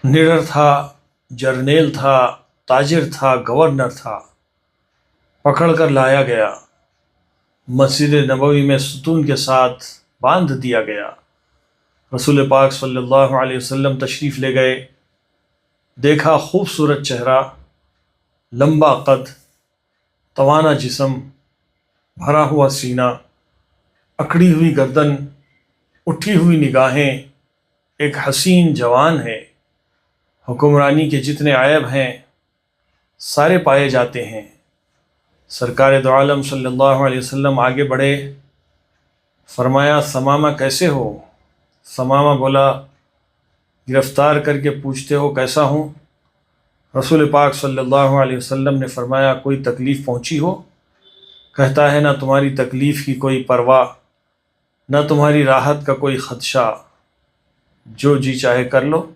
निडर था, जर्नेल था, ताजिर था, गवर्नर था, पकड़ कर लाया गया, मस्जिद नबवी में सुतून के साथ बांध दिया गया। रसूल पाक सल्लल्लाहु अलैहि वसल्लम तशरीफ़ ले गए, देखा खूबसूरत चेहरा, लंबा कद, तवाना जिस्म, भरा हुआ सीना, अकड़ी हुई गर्दन, उठी हुई निगाहें, एक हसीन जवान है। हुक्मरानी के जितने ऐब हैं सारे पाए जाते हैं। सरकार दो आलम सल्लल्लाहु अलैहि वसल्लम आगे बढ़े, फरमाया समामा कैसे हो? समामा बोला, गिरफ़्तार करके पूछते हो कैसा हूँ? रसूल पाक सल्लल्लाहु अलैहि वसल्लम ने फरमाया कोई तकलीफ़ पहुँची हो? कहता है ना तुम्हारी तकलीफ़ की कोई परवाह, ना तुम्हारी राहत का कोई ख़दशा, जो जी चाहे कर लो।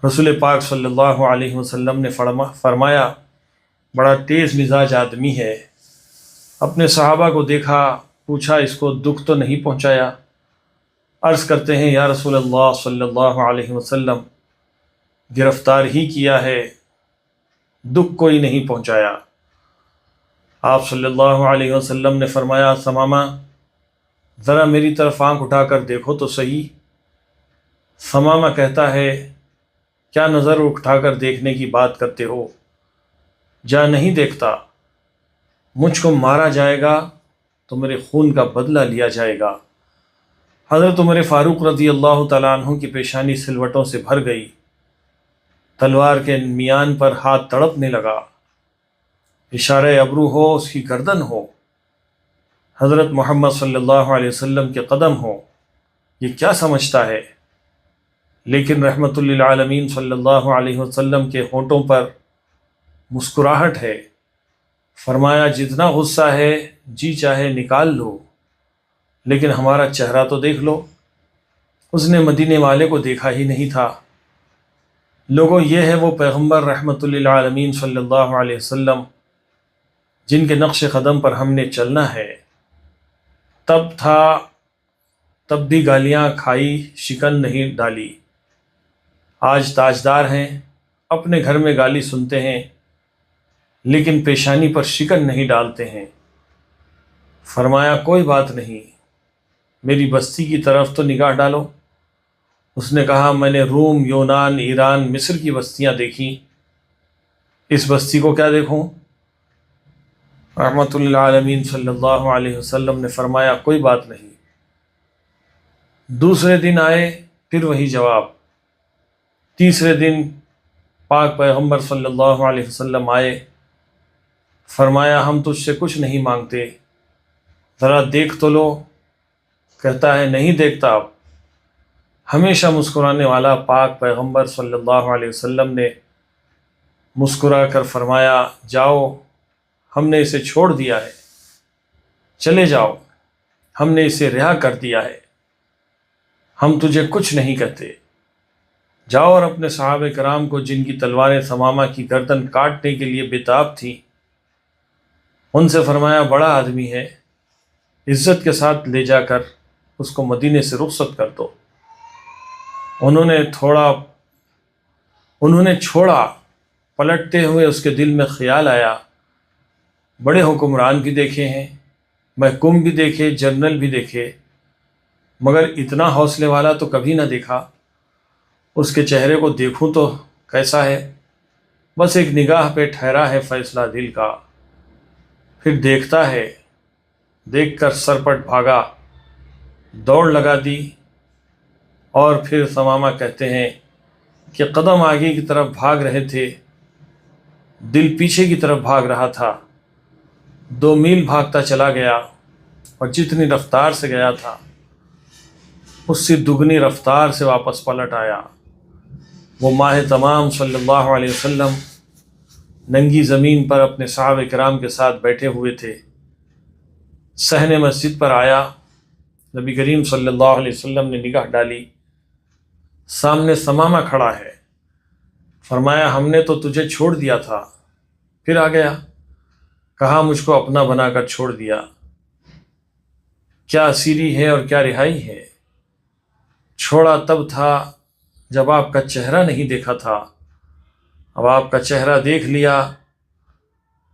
रसूल पाक सल्लल्लाहु अलैहि वसल्लम ने फरमाया बड़ा तेज़ मिजाज आदमी है। अपने सहाबा को देखा, पूछा इसको दुख तो नहीं पहुँचाया? अर्ज़ करते हैं या रसूल अल्लाह सल्लल्लाहु अलैहि वसल्लम, गिरफ़्तार ही किया है, दुख कोई नहीं पहुँचाया। आप सल्लल्लाहु अलैहि वसल्लम ने फरमाया समामा ज़रा मेरी तरफ़ आँख उठाकर देखो तो सही। समामा कहता है क्या नज़र उठाकर देखने की बात करते हो? जा नहीं देखता, मुझको मारा जाएगा तो मेरे खून का बदला लिया जाएगा। हज़रत उमर फ़ारूक रज़ी अल्लाह तआला अन्हु की पेशानी सिलवटों से भर गई, तलवार के मियान पर हाथ तड़पने लगा, इशारे अबरू हो उसकी गर्दन हो, हज़रत मोहम्मद सल्लल्लाहु अलैहि वसल्लम के कदम हो, ये क्या समझता है? लेकिन रहमतुल लिल आलमीन सल्लल्लाहु अलैहि वसल्लम के होंठों पर मुस्कुराहट है। फरमाया जितना गुस्सा है जी चाहे निकाल लो, लेकिन हमारा चेहरा तो देख लो। उसने मदीने वाले को देखा ही नहीं था। लोगों, ये है वो पैगम्बर रहमतुल लिल आलमीन सल्लल्लाहु अलैहि वसल्लम जिनके नक्श कदम पर हमने चलना है। तब था, तब भी गालियाँ खाई, शिकन नहीं डाली। आज ताजदार हैं, अपने घर में गाली सुनते हैं, लेकिन पेशानी पर शिकन नहीं डालते हैं। फरमाया कोई बात नहीं, मेरी बस्ती की तरफ तो निगाह डालो। उसने कहा मैंने रूम, यूनान, ईरान, मिस्र की बस्तियां देखी, इस बस्ती को क्या देखूं? रहमतुल लिल आलमीन सल्लल्लाहु अलैहि वसल्लम ने फरमाया कोई बात नहीं। दूसरे दिन आए, फिर वही जवाब। तीसरे दिन पाक पैगम्बर सल्लल्लाहु अलैहि वसल्लम आए, फरमाया हम तुझसे कुछ नहीं मांगते, ज़रा देख तो लो। कहता है नहीं देखता। अब हमेशा मुस्कुराने वाला पाक पैगम्बर सल्लल्लाहु अलैहि वसल्लम ने मुस्कुरा कर फरमाया जाओ, हमने इसे छोड़ दिया है, चले जाओ, हमने इसे रिहा कर दिया है, हम तुझे कुछ नहीं कहते। जाओ और अपने सहाबे कराम को जिनकी तलवारें समामा की गर्दन काटने के लिए बेताब थी, उनसे फरमाया बड़ा आदमी है, इज़्ज़त के साथ ले जाकर उसको मदीने से रुखसत कर दो। उन्होंने छोड़ा। पलटते हुए उसके दिल में ख्याल आया, बड़े हुक्मरान भी देखे हैं, महकूम भी देखे, जनरल भी देखे, मगर इतना हौसले वाला तो कभी ना देखा। उसके चेहरे को देखूं तो कैसा है, बस एक निगाह पे ठहरा है फैसला दिल का। फिर देखता है, देखकर सरपट भागा, दौड़ लगा दी। और फिर समामा कहते हैं कि कदम आगे की तरफ भाग रहे थे, दिल पीछे की तरफ भाग रहा था। 2 मील भागता चला गया और जितनी रफ्तार से गया था उससे दुगनी रफ्तार से वापस पलट आया। वो माह तमाम सल्लल्लाहु अलैहि वसल्लम नंगी ज़मीन पर अपने सहाबे किराम के साथ बैठे हुए थे। सहने मस्जिद पर आया, नबी करीम सल्लल्लाहु अलैहि वसल्लम ने निगाह डाली, सामने समामा खड़ा है। फरमाया हमने तो तुझे छोड़ दिया था, फिर आ गया। कहा मुझको अपना बनाकर छोड़ दिया, क्या असीरी है और क्या रिहाई है। छोड़ा तब था جب آپ کا چہرہ نہیں دیکھا تھا، اب آپ کا چہرہ دیکھ لیا،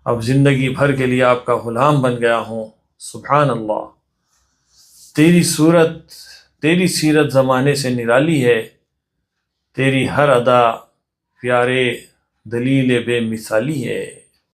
اب زندگی بھر کے لیے آپ کا غلام بن گیا ہوں۔ سبحان اللہ، تیری صورت، تیری سیرت زمانے سے نرالی ہے، تیری ہر ادا پیارے دلیل بے مثالی ہے۔